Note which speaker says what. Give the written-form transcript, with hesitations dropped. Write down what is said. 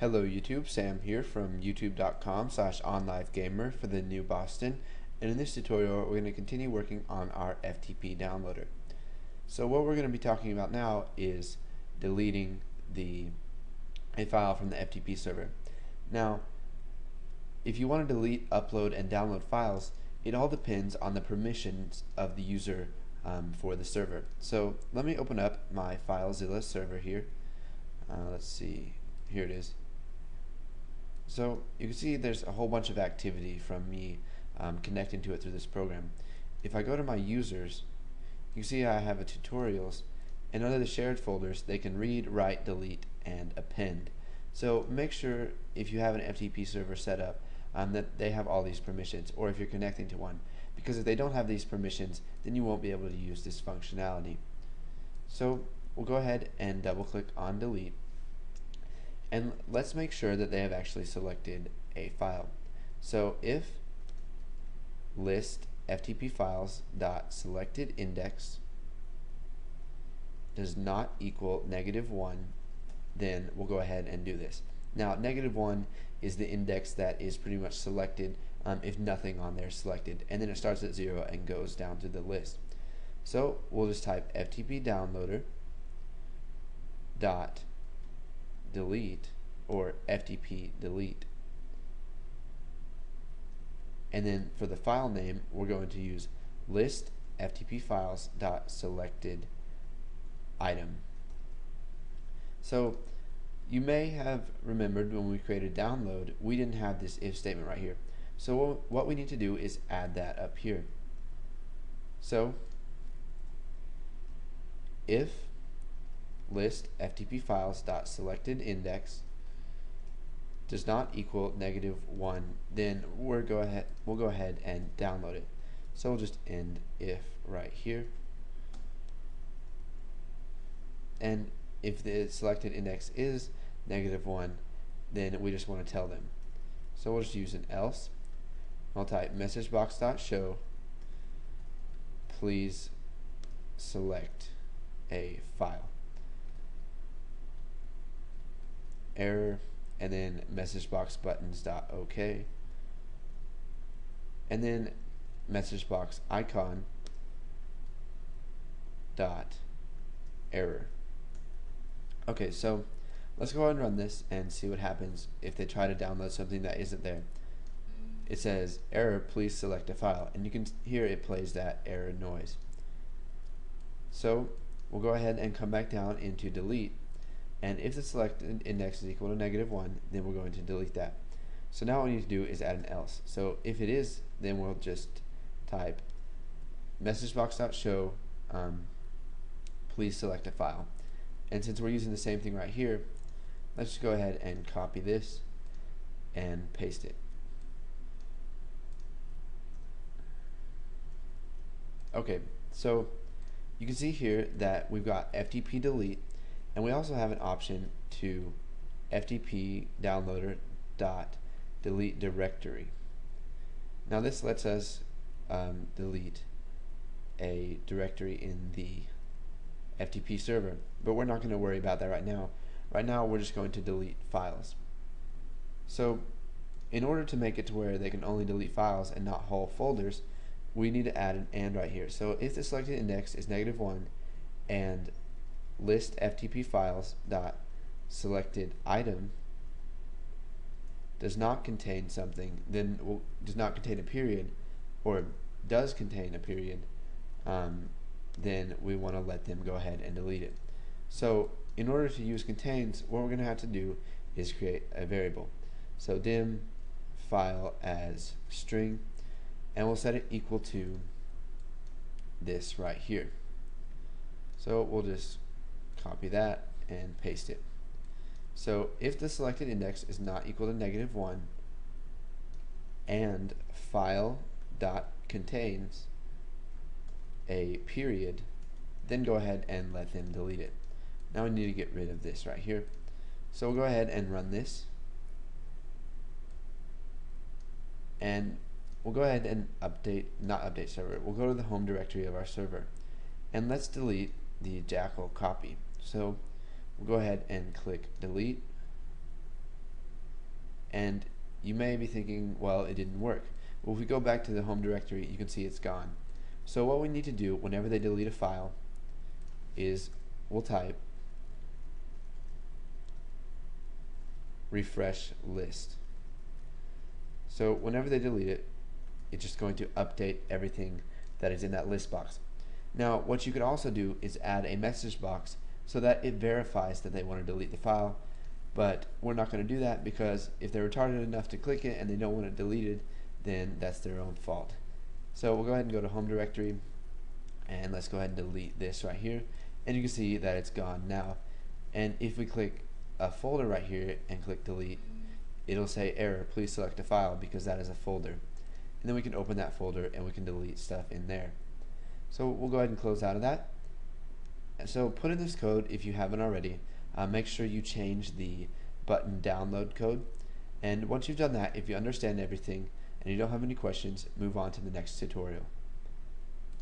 Speaker 1: Hello YouTube, Sam here from youtube.com/onlivegamer for the new Boston, and in this tutorial we're going to continue working on our FTP downloader. So what we're going to be talking about now is deleting a file from the FTP server. Now if you want to delete, upload, and download files, it all depends on the permissions of the user for the server. So let me open up my FileZilla server here. Let's see, here it is. So you can see there's a whole bunch of activity from me connecting to it through this program. If I go to my users, you can see I have a tutorials, and under the shared folders they can read, write, delete, and append. So make sure if you have an FTP server set up that they have all these permissions, or if you're connecting to one, because if they don't have these permissions then you won't be able to use this functionality. So we'll go ahead and double click on delete, and let's make sure that they have actually selected a file. So if list FTP files dot selected index does not equal -1, then we'll go ahead and do this. Now -1 is the index that is pretty much selected if nothing on there is selected, and then it starts at 0 and goes down through the list. So we'll just type FTP downloader dot delete, or FTP delete, and then for the file name we're going to use list FTP files dot selected item. So you may have remembered when we created download we didn't have this if statement right here, so what we need to do is add that up here. So if list FTP files dot selected index does not equal -1, then we'll go ahead and download it. So we'll just end if right here, and if the selected index is -1, then we just want to tell them. So we'll just use an else. I'll type messagebox.show please select a file, error, and then messagebox buttons.ok, and then messagebox icon dot error. Okay, so let's go ahead and run this and see what happens if they try to download something that isn't there. It says error, please select a file, and you can hear it plays that error noise. So we'll go ahead and come back down into delete, and if the selected index is equal to -1, then we're going to delete that. So now what we need to do is add an else. So if it is, then we'll just type messagebox.show please select a file, and since we're using the same thing right here, let's just go ahead and copy this and paste it. Okay, so you can see here that we've got FTP delete, and we also have an option to FTP downloader dot delete directory. Now this lets us delete a directory in the FTP server, but we're not going to worry about that right now. Right now we're just going to delete files. So in order to make it to where they can only delete files and not whole folders, we need to add an and right here. So if the selected index is -1 and list FTP files dot selected item does not contain something, then does not contain a period, or does contain a period, then we want to let them go ahead and delete it. So in order to use contains, what we're going to have to do is create a variable. So dim file as string, and we'll set it equal to this right here. So we'll just copy that and paste it. So if the selected index is not equal to -1 and file dot contains a period, then go ahead and let them delete it. Now we need to get rid of this right here. So we'll go ahead and run this, and we'll go ahead and not update server. We'll go to the home directory of our server, and let's delete the Jackal copy. So we'll go ahead and click delete, And you may be thinking, well, it didn't work. Well, if we go back to the home directory, you can see it's gone. So what we need to do whenever they delete a file is we'll type refresh list. So whenever they delete it, it's just going to update everything that is in that list box. Now, what you could also do is add a message box so that it verifies that they want to delete the file, but we're not going to do that because if they're retarded enough to click it and they don't want it deleted, then that's their own fault. So we'll go ahead and go to home directory, and let's go ahead and delete this right here, and you can see that it's gone now. And if we click a folder right here and click delete, it'll say error, please select a file, because that is a folder. And then we can open that folder and we can delete stuff in there. So we'll go ahead and close out of that. So put in this code if you haven't already. Make sure you change the button download code, and once you've done that, if you understand everything and you don't have any questions, move on to the next tutorial.